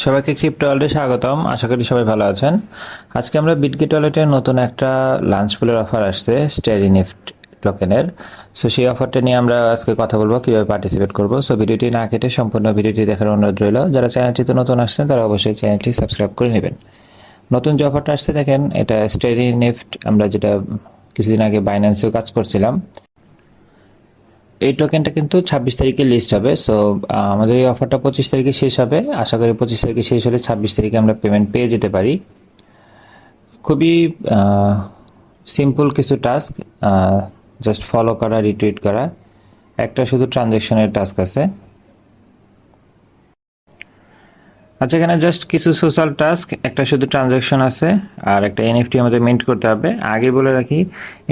সবাইকে ক্রিপ্টো ওয়ার্ল্ডে স্বাগতম। আশা করি সবাই ভালো আছেন। আজকে আমরা বিটগেট ওয়ালেটের নতুন একটা লাঞ্চ পুলের অফার আসছে স্টেডি নিফট টোকেনের। সো সেই অফারটা নিয়ে আমরা আজকে কথা বলবো, কিভাবে পার্টিসিপেট করব। সো ভিডিওটি না কেটে সম্পূর্ণ ভিডিওটি দেখার অনুরোধ রইল। যারা চ্যানেলটিতে নতুন আসছেন তারা অবশ্যই চ্যানেলটি সাবস্ক্রাইব করে নেবেন। নতুন যে অফারটা আসছে দেখেন, এটা স্টেডি নিফট, আমরা যেটা কিছুদিন আগে বাইন্যান্সেও কাজ করছিলাম। এই টোকেনটা কিন্তু 26 তারিখে লিস্ট হবে। সো আমাদের এই অফারটা 25 তারিখে শেষ হবে। আশা করি 25 তারিখে শেষ হলে 26 তারিখে আমরা পেমেন্ট পেয়ে যেতে পারি। খুবই সিম্পল কিছু টাস্ক, জাস্ট ফলো করা, রিটুইট করা, একটা শুধু ট্রানজ্যাকশনের টাস্ক আছে। আচ্ছা, এখানে জাস্ট কিছু সোশ্যাল টাস্ক, একটা শুধু ট্রানজ্যাকশন আছে, আর একটা এনএফটি আমাদের মিন্ট করতে হবে। আগে বলে রাখি,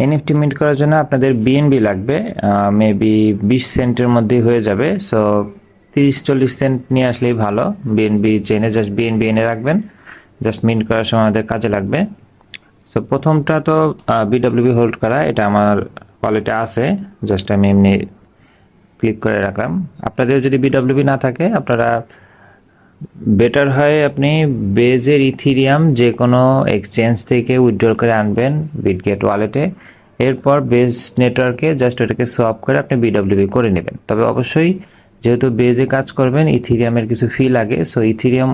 এনএফটি মিন্ট করার জন্য আপনাদের বিএনবি লাগবে, মেবি 20 সেন্টের মধ্যেই হয়ে যাবে। সো 30-40 সেন্ট নিয়ে আসলেই ভালো। বিএনবি চেনে জাস্ট বিএনবি এনে রাখবেন, জাস্ট মিন্ট করার সময় আমাদের কাজে লাগবে। সো প্রথমটা তো বিডব্লিউবি হোল্ড করা, এটা আমার ওয়ালেটে আছে, জাস্ট আমি এমনি ক্লিক করে রাখলাম। আপনাদের যদি বিডব্লিউবি না থাকে, আপনারা বেটার হয় আপনি বেজের ইথিরিয়াম যে কোনো এক্সচেঞ্জ থেকে উইথড্র করে আনবেন বিটগেট ওয়ালেটে। এরপর বেজ নেটওয়ার্কে জাস্ট ওটাকে সোয়াপ করে আপনি বিডব্লিউবি করে নেবেন। তবে অবশ্যই যেহেতু বেজে কাজ করবেন, ইথিরিয়ামের কিছু ফি লাগে। সো ইথিরিয়াম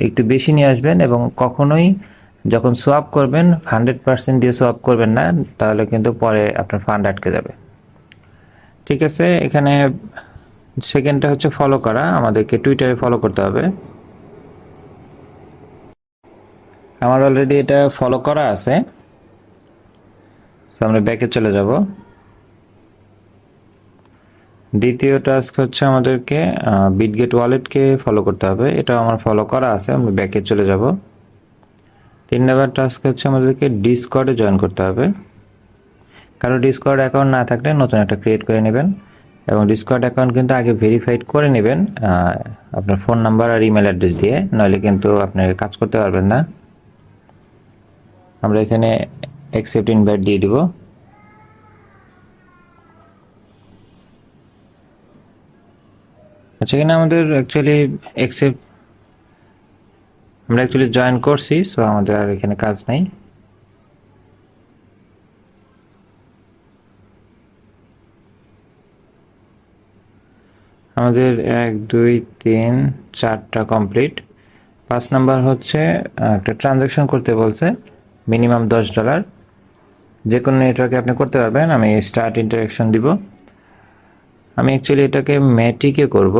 একটু বেশি নিয়ে আসবেন, এবং কখনোই যখন সোয়াপ করবেন 100% দিয়ে সোয়াপ করবেন না, তাহলে কিন্তু পরে আপনার ফান্ড আটকে যাবে। ঠিক আছে, এখানে সেকেন্ডটা হচ্ছে ফলো করা। আমাদেরকে টুইটারে ফলো করতে হবে। আমার অলরেডি এটা ফলো করা আছে। তো আমরা ব্যাকে চলে যাব। দ্বিতীয় টাস্ক হচ্ছে আমাদেরকে বিটগেট ওয়ালেটকে ফলো করতে হবে, এটা আমার ফলো করা আছে। আমরা ব্যাকে চলে যাব। 3 নাম্বার টাস্ক হচ্ছে আমাদেরকে ডিসকর্ডে জয়েন করতে হবে। কারো ডিসকর্ড অ্যাকাউন্ট না থাকলে নতুন একটা ক্রিয়েট করে নেবেন, এবং ডিসকর্ড অ্যাকাউন্ট কিন্তু আগে ভেরিফাইড করে নেবেন আপনার ফোন নাম্বার আর ইমেল অ্যাড্রেস দিয়ে, নইলে কিন্তু আপনি কাজ করতে পারবেন না। আমরা এখানে অ্যাকসেপ্ট ইনভাইট দিয়ে দিব। আচ্ছা, এখানে আমাদের অ্যাকচুয়ালি অ্যাকসেপ্ট, আমরা অ্যাকচুয়ালি জয়েন করছি, সো আমাদের আর এখানে কাজ নাই। আমাদের 1 2 3 4টা কমপ্লিট। 5 নাম্বার হচ্ছে একটা ট্রানজ্যাকশন করতে বলছে, মিনিমাম $10। যে কোনো নেটওয়ার্কে আপনি করতে পারবেন। আমি স্টার্ট ইন্টারাকশন দিব। আমি অ্যাকচুয়ালি এটাকে ম্যাটিকে করব,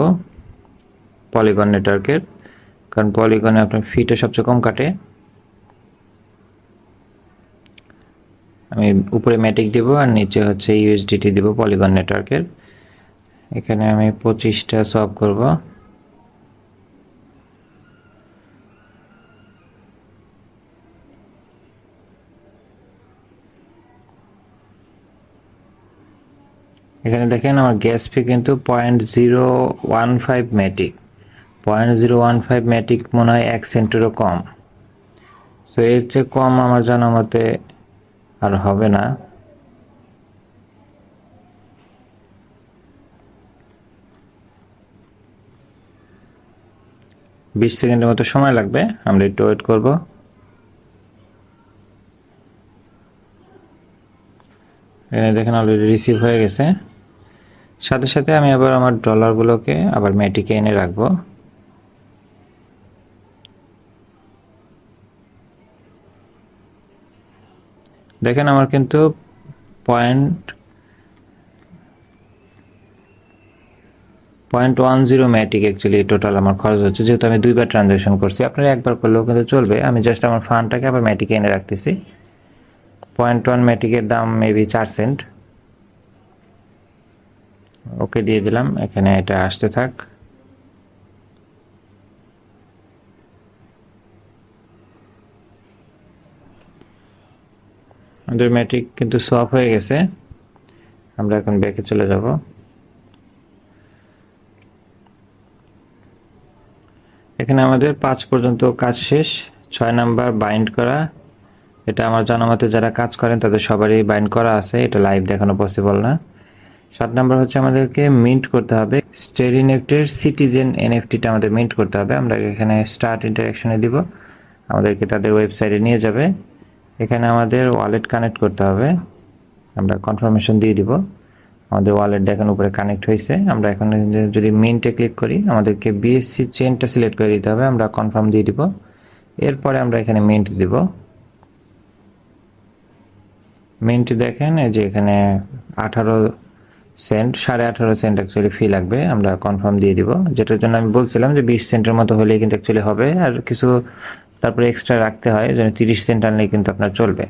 পলিগন নেটওয়ার্কের, কারণ পলিগনে আপনার ফিটা সবচেয়ে কম কাটে। আমি উপরে ম্যাটিক দিব, আর নিচে হচ্ছে ইউএসডিটি দিব পলিগন নেটওয়ার্কের। এখানে আমি 25টা সলভ করব। এখানে দেখেন আমার গ্যাস ফি কিন্তু 0.015 ম্যাটিক। 0.015 ম্যাটিক মনে হয় 1 সেন্টেরও কম। সো এর চেয়ে কম আমার জানা মতে আর হবে না। বিশ সেকেন্ডের মতো সময় লাগবে, আমরা একটু ওয়েট করব। এখানে দেখেন অলরেডি রিসিভ হয়ে গেছে। সাথে সাথে আমি আবার আমার ডলারগুলোকে আবার ম্যাটিকে এনে রাখবো। দেখেন আমার কিন্তু 0.10 ম্যাটিক অ্যাকচুয়ালি টোটাল আমার খরচ হচ্ছে, যেহেতু আমি 2বার ট্রানজ্যাকশন করছি। আপনারা একবার করলেও কিন্তু চলবে। আমি জাস্ট আমার ফান্ডটাকে আবার ম্যাটিকে এনে রাখতেছি। 0.1 ম্যাটিকের দাম মেবি 4 সেন্ট। ওকে দিয়ে দিলাম। এখানে এটা আসতে থাক। আমাদের ম্যাটিক কিন্তু সোয়াপ হয়ে গেছে। আমরা এখন ব্যাকে চলে যাব। এখানে আমাদের 5 পর্যন্ত কাজ শেষ। 6 নাম্বার বাইন্ড করা, এটা আমার জানা মতে যারা কাজ করেন তাদের সবারই বাইন্ড করা আছে, এটা লাইভ দেখানো পসিবল না। 7 নাম্বার হচ্ছে আমাদেরকে মিন্ট করতে হবে স্টেডি নেফটের সিটিজেন এনএফটিটা আমাদের মিন্ট করতে হবে। আমরা এখানে স্টার্ট ইন্টারঅ্যাকশনে দিব, আমাদেরকে তাদের ওয়েবসাইটে নিয়ে যাবে। এখানে আমাদের ওয়ালেট কানেক্ট করতে হবে, আমরা কনফার্মেশন দিয়ে দিব। আমাদের ওয়ালেট দেখেন উপরে কানেক্ট হয়েছে। আমরা এখন যদি মিন্টে ক্লিক করি আমাদেরকে বিএসসি চেনটা সিলেক্ট করে দিতে হবে, আমরা কনফার্ম দিয়ে দিব। এরপরে আমরা এখানে মিন্ট দিব। মিন্ট দেখেন এই যে এখানে 18 সেন্ট, 18.5 সেন্ট অ্যাকচুয়ালি ফি লাগবে, আমরা কনফার্ম দিয়ে দিব। যেটার জন্য আমি বলছিলাম যে 20 সেন্টের মতো হলেই কিন্তু অ্যাকচুয়ালি হবে, আর কিছু তারপরে এক্সট্রা রাখতে হয়, যেন 30 সেন্ট আনলেই কিন্তু আপনার চলবে।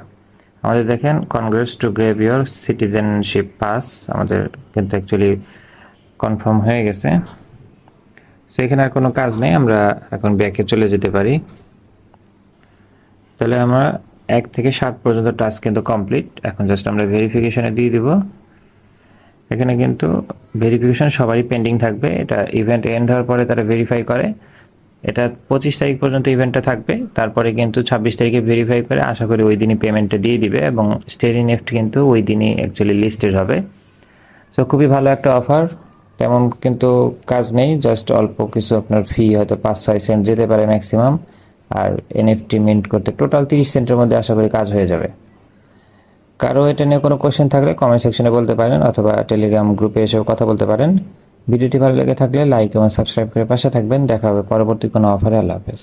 আমাদের দেখেন Congress to grave your citizenship pass, আমাদের কিন্তু অ্যাকচুয়ালি কনফার্ম হয়ে গেছে। সো এখানে আর কোনো কাজ নেই, আমরা এখন ব্যাকে চলে যেতে পারি। তাহলে আমরা 1 থেকে 7 পর্যন্ত টাস্ক কিন্তু কমপ্লিট। এখন জাস্ট আমরা ভেরিফিকেশনে দিয়ে দিব। এখানে কিন্তু ভেরিফিকেশন সবারই পেন্ডিং থাকবে, এটা ইভেন্ট এন্ড হওয়ার পরে তারা ভেরিফাই করে। এটা 25 তারিখ পর্যন্ত ইভেন্টটা থাকবে, তারপরে কিন্তু 26 তারিখে ভেরিফাই করে আশা করি ওই দিনই পেমেন্টটা দিয়ে দিবে, এবং স্টেডি নেফট কিন্তু ওই দিনই অ্যাকচুয়ালি লিস্টেড হবে। সো খুবই ভালো একটা অফার, তেমন কিন্তু কাজ নেই, জাস্ট অল্প কিছু আপনার ফি হয়তো 5-6 সেন্ট যেতে পারে ম্যাক্সিমাম, আর এনএফটি মিন্ট করতে টোটাল 30 সেন্টের মধ্যে আশা করি কাজ হয়ে যাবে। কারো এটা নিয়ে কোনো কোশ্চেন থাকলে কমেন্ট সেকশনে বলতে পারেন, অথবা টেলিগ্রাম গ্রুপে এসেও কথা বলতে পারেন। ভিডিওটি ভালো লেগে থাকলে লাইক এবং সাবস্ক্রাইব করে পাশে থাকবেন। দেখা হবে পরবর্তী কোনো অফারে। আল্লাহ হাফেজ।